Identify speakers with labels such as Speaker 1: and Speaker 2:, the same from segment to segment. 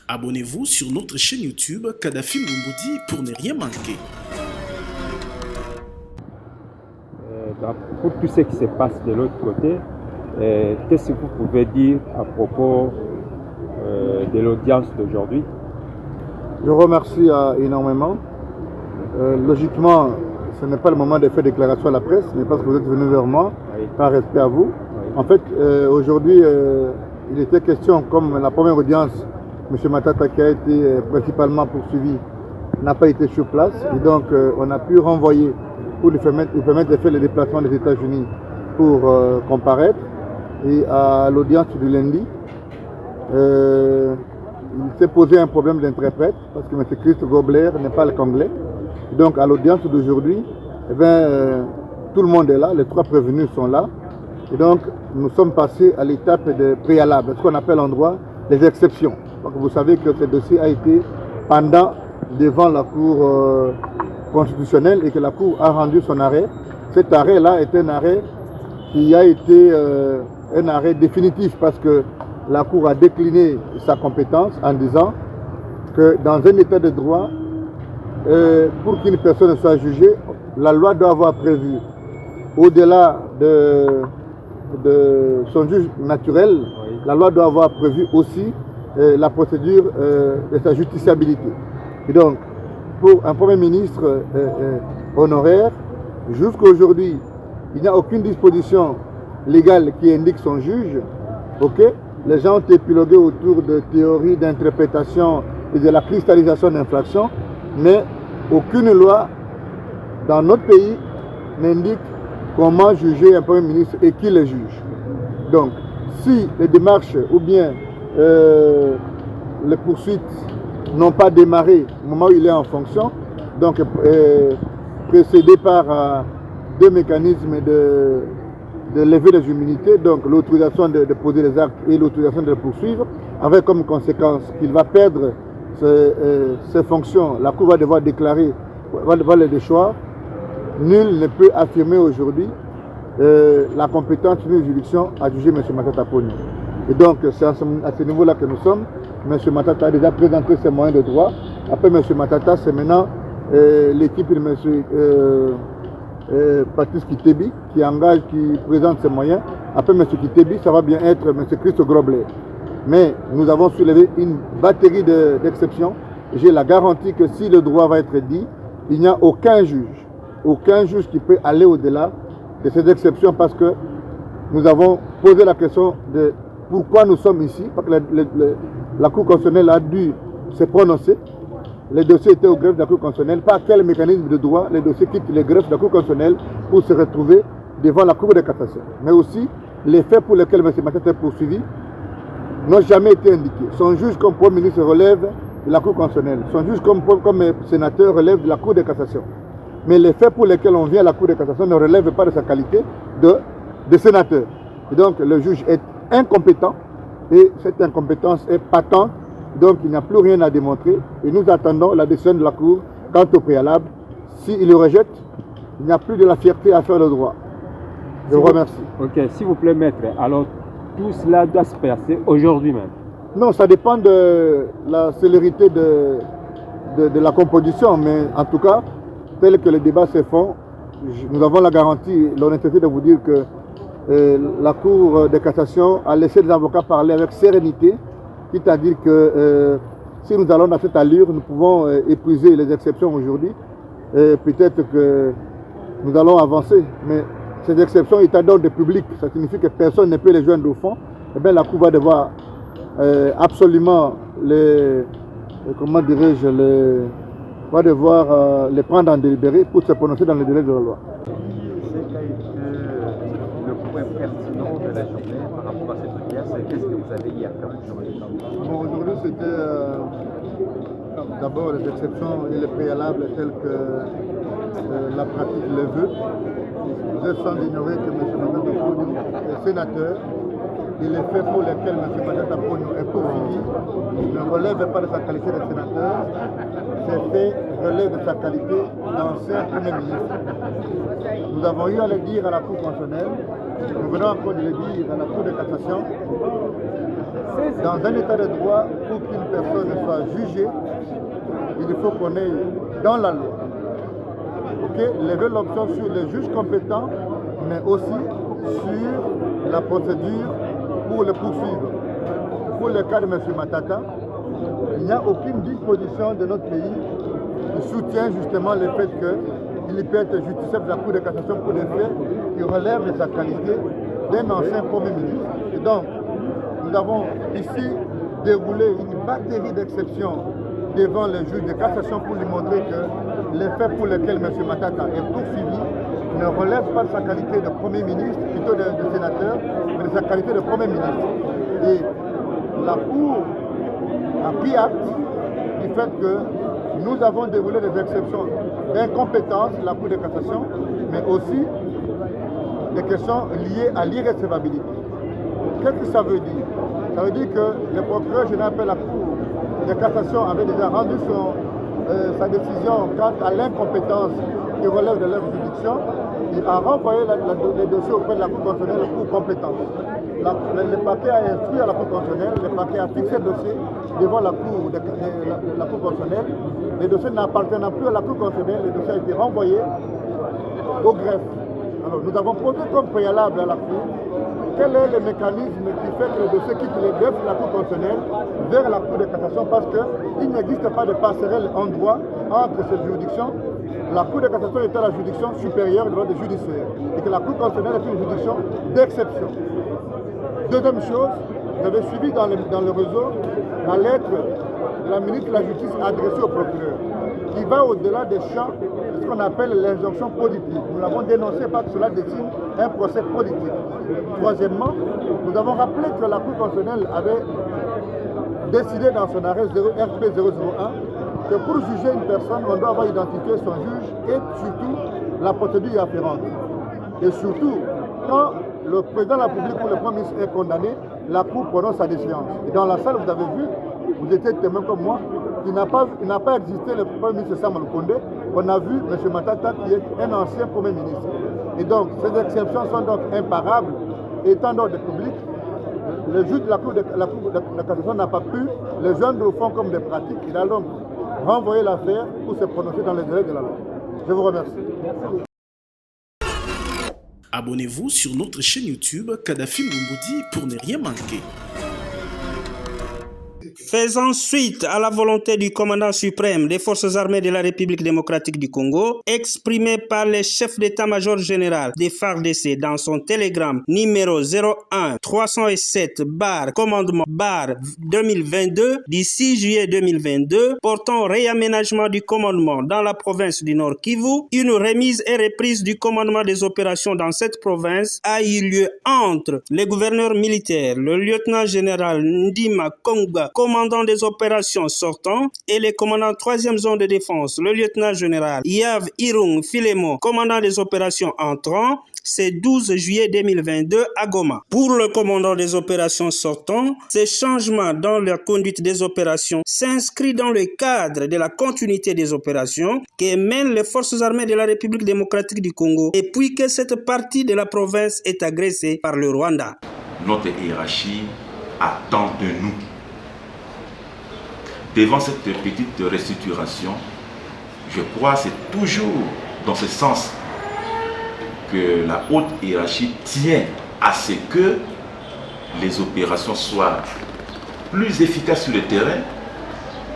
Speaker 1: Abonnez-vous sur notre chaîne YouTube Kadhafi Mboumoudi pour ne rien manquer.
Speaker 2: Pour tout ce qui se passe de l'autre côté, qu'est-ce que vous pouvez dire à propos de l'audience d'aujourd'hui?
Speaker 3: Je remercie énormément. Logiquement, ce n'est pas le moment de faire déclaration à la presse, mais parce que vous êtes venu vers moi,
Speaker 2: Oui.
Speaker 3: par respect à vous.
Speaker 2: Oui.
Speaker 3: En fait, aujourd'hui, il était question, comme la première audience, M. Matata, qui a été principalement poursuivi, n'a pas été sur place. Et donc, on a pu renvoyer pour lui permettre de faire le déplacement des États-Unis pour comparaître. Et à l'audience du lundi, il s'est posé un problème d'interprète parce que M. Christ Gobler n'est pas le Congolais. Donc à l'audience d'aujourd'hui, tout le monde est là, les trois prévenus sont là. Et donc nous sommes passés à l'étape de préalable, ce qu'on appelle en droit les exceptions. Donc vous savez que ce dossier a été pendant devant la Cour constitutionnelle et que la Cour a rendu son arrêt. Cet arrêt-là est un arrêt qui a été un arrêt définitif parce que la Cour a décliné sa compétence en disant que dans un état de droit, pour qu'une personne soit jugée, la loi doit avoir prévu, au-delà de son juge naturel, oui, la loi doit avoir prévu aussi la procédure de sa justiciabilité. Et donc, pour un Premier ministre honoraire, jusqu'à aujourd'hui, il n'y a aucune disposition légale qui indique son juge. Okay? Les gens ont épilogué autour de théories d'interprétation et de la cristallisation d'infractions, mais aucune loi dans notre pays n'indique comment juger un Premier ministre et qui le juge. Donc, si les démarches ou bien les poursuites n'ont pas démarré au moment où il est en fonction, donc précédé par deux mécanismes de lever les immunités, donc l'autorisation de poser les actes et l'autorisation de les poursuivre, avec comme conséquence qu'il va perdre ses fonctions. La Cour va devoir déclarer, va devoir le déchoir. Nul ne peut affirmer aujourd'hui la compétence d'une juridiction à juger M. Matata Ponyo. Et donc c'est à ce niveau-là que nous sommes. M. Matata a déjà présenté ses moyens de droit. Après M. Matata, c'est maintenant l'équipe de M. Patrice Kitebi qui engage, qui présente ses moyens. Après M. Kitebi, ça va bien être M. Christ Grobler. Mais nous avons soulevé une batterie d'exceptions. J'ai la garantie que si le droit va être dit, il n'y a aucun juge qui peut aller au-delà de ces exceptions parce que nous avons posé la question de pourquoi nous sommes ici. Parce que la Cour constitutionnelle a dû se prononcer. Les dossiers étaient au greffe de la Cour constitutionnelle. Par quel mécanisme de droit les dossiers quittent le greffe de la Cour constitutionnelle pour se retrouver devant la Cour de cassation. Mais aussi, les faits pour lesquels M. Matata est poursuivi n'ont jamais été indiqués. Son juge comme Premier ministre relève de la Cour constitutionnelle. Son juge comme sénateur relève de la Cour de cassation. Mais les faits pour lesquels on vient à la Cour de cassation ne relèvent pas de sa qualité de sénateur. Et donc le juge est incompétent et cette incompétence est patente. Donc il n'y a plus rien à démontrer et nous attendons la décision de la Cour quant au préalable. S'il le rejette, il n'y a plus de la fierté à faire le droit. Je vous remercie.
Speaker 2: Ok, s'il vous plaît, maître. Alors tout cela doit se passer aujourd'hui même?
Speaker 3: Non, ça dépend de la célérité de la composition, mais en tout cas, tel que les débats se font, nous avons la garantie, l'honnêteté de vous dire que la Cour de cassation a laissé les avocats parler avec sérénité, quitte à dire que si nous allons dans cette allure, nous pouvons épuiser les exceptions aujourd'hui. Peut-être que nous allons avancer, mais ces exceptions étant d'ordre public, ça signifie que personne ne peut les joindre au fond. Eh bien, la Cour va devoir absolument comment dirais-je, va devoir les prendre en délibéré pour se prononcer dans les délais de la loi.
Speaker 4: Quel a été le point pertinent de la journée par rapport à cette pièce? Qu'est-ce que vous avez hier fait aujourd'hui?
Speaker 3: Bon, aujourd'hui, c'était d'abord les exceptions et les préalables tels que la pratique le veut. Vous êtes sans ignorer que M. Matata Ponyo est sénateur et les faits pour lesquels M. Matata Ponyo est poursuivi ne relèvent pas de sa qualité de sénateur. Ces faits relèvent de sa qualité d'ancien Premier ministre. Nous avons eu à le dire à la Cour constitutionnelle nous venons encore de le dire dans la Cour de cassation, dans un état de droit, pour qu'une personne soit jugée, il faut qu'on ait dans la loi lever l'option sur les juges compétents, mais aussi sur la procédure pour le poursuivre. Pour le cas de M. Matata, il n'y a aucune disposition de notre pays qui soutient justement le fait qu'il peut être justiciable de la Cour de cassation pour des faits qui relèvent de sa qualité d'un ancien Premier ministre. Et donc, nous avons ici déroulé une batterie d'exceptions devant les juges de cassation pour lui montrer que les faits pour lesquels M. Matata est poursuivi ne relèvent pas de sa qualité de Premier ministre, plutôt de sénateur, mais de sa qualité de Premier ministre. Et la Cour a pris acte du fait que nous avons déroulé des exceptions d'incompétence, la Cour de cassation, mais aussi des questions liées à l'irrecevabilité. Qu'est-ce que ça veut dire? Ça veut dire que le procureur général de la Cour de cassation avait déjà rendu sa décision quant à l'incompétence qui relève de leur juridiction. Il a renvoyé les dossiers auprès de la Cour constitutionnelle pour compétence. Le parquet a instruit à la Cour constitutionnelle, le parquet a fixé le dossier devant la Cour constitutionnelle. Les dossiers n'appartenant plus à la Cour constitutionnelle, le dossier a été renvoyé au greffe. Alors, nous avons posé comme préalable à la Cour quel est le mécanisme qui fait que le dossier quitte le greffe de la Cour constitutionnelle vers la Cour de cassation, parce qu'il n'existe pas de passerelle en droit entre ces juridictions. La Cour de cassation est la juridiction supérieure de droit des judiciaires et que la Cour constitutionnelle est une juridiction d'exception. Deuxième chose, vous avez suivi dans le réseau la lettre de la ministre de la Justice adressée au procureur, qui va au-delà des champs de ce qu'on appelle l'injonction politique. Nous l'avons dénoncé parce que cela dessine un procès politique. Troisièmement, nous avons rappelé que la Cour constitutionnelle avait décidé dans son arrêt RP 001 que pour juger une personne, on doit avoir identifié son juge et surtout la procédure afférente. Et surtout, quand le président de la République ou le Premier ministre est condamné, la Cour prononce sa déchéance. Et dans la salle, vous avez vu, vous étiez témoin comme moi, il n'a pas existé le Premier ministre Samuel Kondé. On a vu M. Matata qui est un ancien Premier ministre. Et donc, ces exceptions sont donc imparables. Étant d'ordre public, le juge de la Cour de cassation n'a pas pu les joindre au fond comme des pratiques. Il a donc renvoyé l'affaire pour se prononcer dans les délais de la loi. Je vous remercie.
Speaker 1: Abonnez-vous sur notre chaîne YouTube Kadhafi Moumoudi pour ne rien manquer.
Speaker 5: Faisant suite à la volonté du commandant suprême des forces armées de la République démocratique du Congo, exprimée par le chef d'état-major général des FARDC dans son télégramme numéro 01-307-commandement-2022 du 6 juillet 2022 portant réaménagement du commandement dans la province du Nord Kivu, une remise et reprise du commandement des opérations dans cette province a eu lieu entre le gouverneur militaire, le lieutenant-général Ndima Kongba, commandant des opérations sortant, et le commandant 3e zone de défense, le lieutenant-général Yav Irung Filemo, commandant des opérations entrant, c'est 12 juillet 2022 à Goma. Pour le commandant des opérations sortant, ces changements dans la conduite des opérations s'inscrivent dans le cadre de la continuité des opérations que mènent les forces armées de la République démocratique du Congo et puis que cette partie de la province est agressée par le Rwanda.
Speaker 6: Notre hiérarchie attend de nous. Devant cette petite restructuration, je crois que c'est toujours dans ce sens que la haute hiérarchie tient à ce que les opérations soient plus efficaces sur le terrain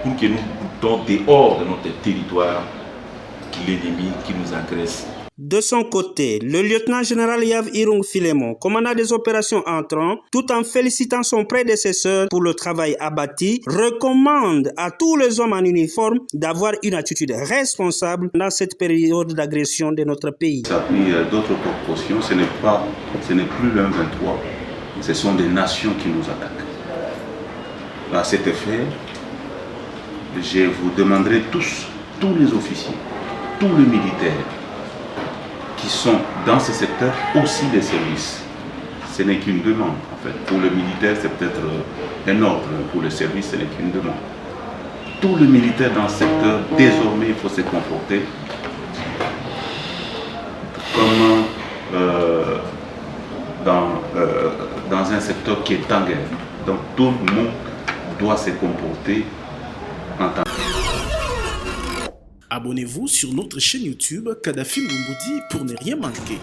Speaker 6: pour que nous boutons dehors de notre territoire l'ennemi qui nous agresse.
Speaker 5: De son côté, le lieutenant-général Yav Irung Filemo, commandant des opérations entrant, tout en félicitant son prédécesseur pour le travail abattu, recommande à tous les hommes en uniforme d'avoir une attitude responsable dans cette période d'agression de notre pays.
Speaker 7: Ça a pris d'autres proportions, ce n'est plus le 23, ce sont des nations qui nous attaquent. À cet effet, je vous demanderai tous les officiers, tous les militaires, qui sont dans ce secteur aussi des services. Ce n'est qu'une demande en fait. Pour le militaire, c'est peut-être un ordre. Pour le service, ce n'est qu'une demande. Tous les militaires dans ce secteur, désormais, il faut se comporter comme territoire qui est en guerre. Donc tout le monde doit se comporter en tant
Speaker 1: Abonnez-vous sur notre chaîne YouTube Kadhafi Mboumoudi pour ne rien manquer.